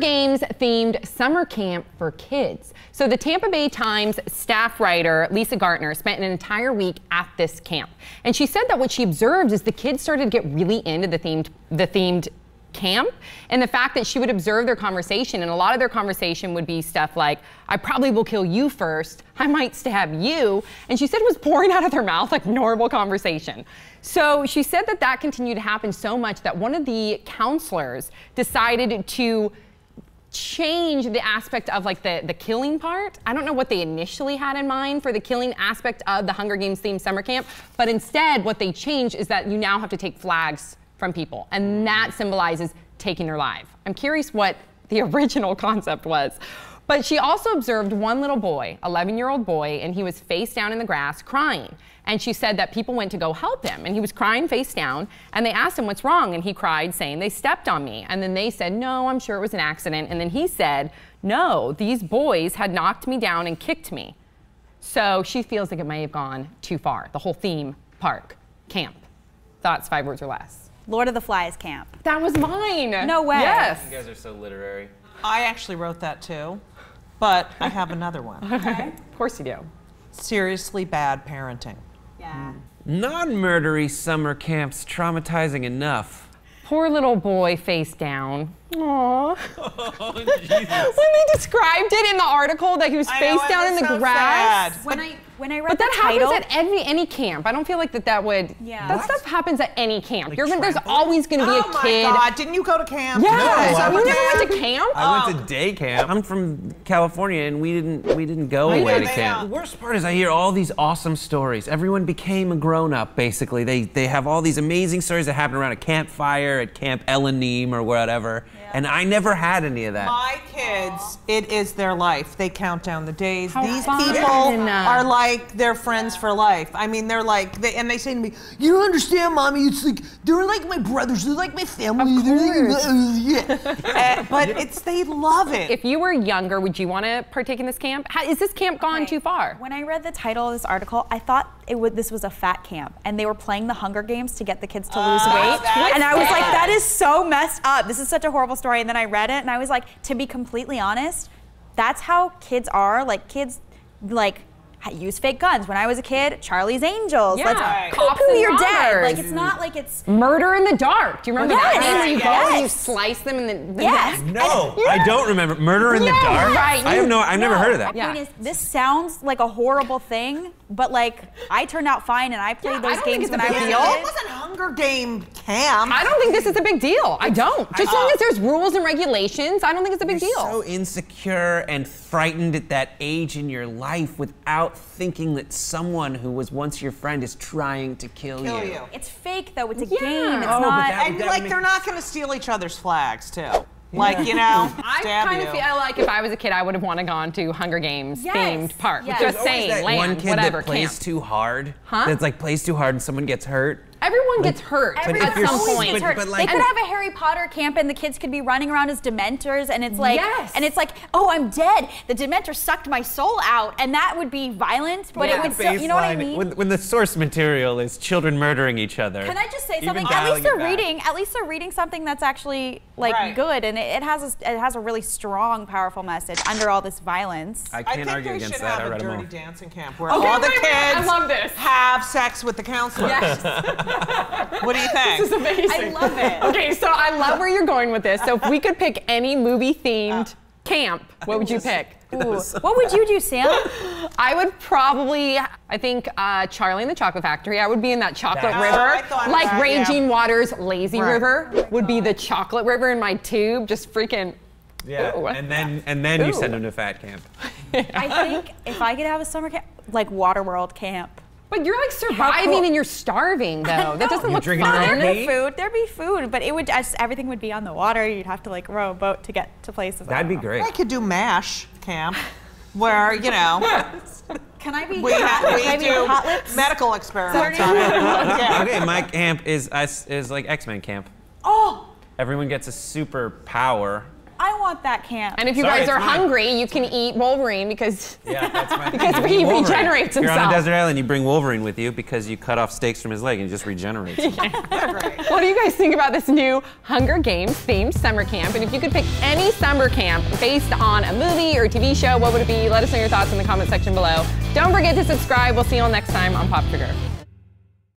Games themed summer camp for kids. So the Tampa Bay Times staff writer, Lisa Gartner, spent an entire week at this camp. And she said that what she observed is the kids started to get really into the themed camp, and the fact that she would observe their conversation, and a lot of their conversation would be stuff like, I probably will kill you first, I might stab you, and she said it was pouring out of their mouth like normal conversation. So she said that that continued to happen so much that one of the counselors decided to change the aspect of like the killing part. I don't know what they initially had in mind for the killing aspect of the Hunger Games themed summer camp, but instead what they changed is that you now have to take flags from people, and that symbolizes taking their life. I'm curious what the original concept was. But she also observed one little boy, 11-year-old boy, and he was face down in the grass crying. And she said that people went to go help him, and he was crying face down, and they asked him what's wrong, and he cried saying, they stepped on me. And then they said, no, I'm sure it was an accident. And then he said, no, these boys had knocked me down and kicked me. So she feels like it may have gone too far, the whole theme park camp. Thoughts, 5 words or less. Lord of the Flies camp. That was mine. No way. Yes. You guys are so literary. I actually wrote that too, but I have another one. Okay. Of course you do. Seriously bad parenting. Yeah. Non-murdery summer camps traumatizing enough. Poor little boy face down. Aww. Oh, When they described it in the article that he was face down in the grass. Sad. When I read But that the title, happens at any camp. I don't feel like that would. Yeah. That stuff happens at any camp. Like There's always going to be a kid. Oh my God! Didn't you go to camp? Yeah. No, You never went to camp? I went to day camp. I'm from California, and we didn't go away to camp. The worst part is I hear all these awesome stories. Everyone became a grown-up, basically. They have all these amazing stories that happen around a campfire at Camp Elanim or whatever, and I never had any of that. My kids, it is their life. They count down the days. How These fun. people are like their friends for life. I mean, they're like, and they say to me, "You don't understand, Mommy. It's like they're like my brothers. They're like my family. Of course. Yeah." But they love it. If you were younger, would you want to partake in this camp? Is this camp gone too far? When I read the title of this article, I thought this was a fat camp, and they were playing the Hunger Games to get the kids to lose weight. And I was like, that is so messed up. This is such a horrible story. And then I read it, and I was like, to be completely honest, that's how kids are. Like, kids, like, use fake guns. When I was a kid, Charlie's Angels. Yeah. Let's Cops poo-poo and your dad. robbers. Like, it's not like it's... Murder in the dark. Do you remember that name where you go and you Yes. slice them in the Yes. neck? No, I don't remember. Murder in the dark? Right. I've never heard of that. My point is, this sounds like a horrible thing, but like, I turned out fine, and I played I those don't think games it's a when I big was deal. a It kid. wasn't Hunger Game camp. I don't think this is a big deal. I don't. Just as long as there's rules and regulations, I don't think it's a big You're deal. so insecure and frightened at that age in your life without thinking that someone who was once your friend is trying to kill you. It's fake, though. It's a Yeah. game. It's Oh, but not... that- And would like, make- they're not going to steal each other's flags, too. Like, you know, I stab kind you. of feel like if I was a kid, I would have wanted to gone to Hunger Games Yes. themed park. Yes. Just There's always saying, that land, one kid whatever, that plays camp. too hard. Huh? That's like plays too hard and someone gets hurt. Everyone gets hurt Everyone at you're some always point. gets hurt. but like- they could have a Harry Potter camp, and the kids could be running around as Dementors, and it's like, Yes. oh, I'm dead. The Dementor sucked my soul out, and that would be violent, but it would still, you know what I mean? When the source material is children murdering each other. Can I just say Even something? dialing it back. At least they're reading something that's actually like Right. good, and it has a really strong, powerful message under all this violence. I I can't think argue they against should that. I have a read them dirty all. dancing camp where Okay, all the wait a minute. kids I love this. have sex with the counselor. Yes. What do you think? This is amazing. I love it. Okay, so I love where you're going with this. So if we could pick any movie-themed camp, what would you pick? Ooh. What would you do, Sam? I would probably, I think, Charlie and the Chocolate Factory. I would be in that chocolate Oh, river. I thought Like that, Raging Waters' Lazy Right. River would be the chocolate river in my tube, just freaking. Yeah, Ooh. and then you Ooh. send them to fat camp. I think if I could have a summer camp, like Waterworld camp. But you're like surviving and you're starving though. That doesn't You're look drinking fun. your own pee? There'd be food, but it would just, everything would be on the water. You'd have to like row a boat to get to places. That'd be great. I could do MASH camp where, you know, Can I be? we do hot do lips? medical experiments on it. Yeah. Okay, my camp is like X-Men camp. Oh, Everyone gets a superpower. I want want that camp. And if you guys are hungry, you can eat Wolverine because he regenerates himself. You're on a desert island, you bring Wolverine with you because you cut off steaks from his leg and he just regenerates. What do you guys think about this new Hunger Games themed summer camp? And if you could pick any summer camp based on a movie or TV show, what would it be? Let us know your thoughts in the comment section below. Don't forget to subscribe. We'll see you all next time on Pop Trigger.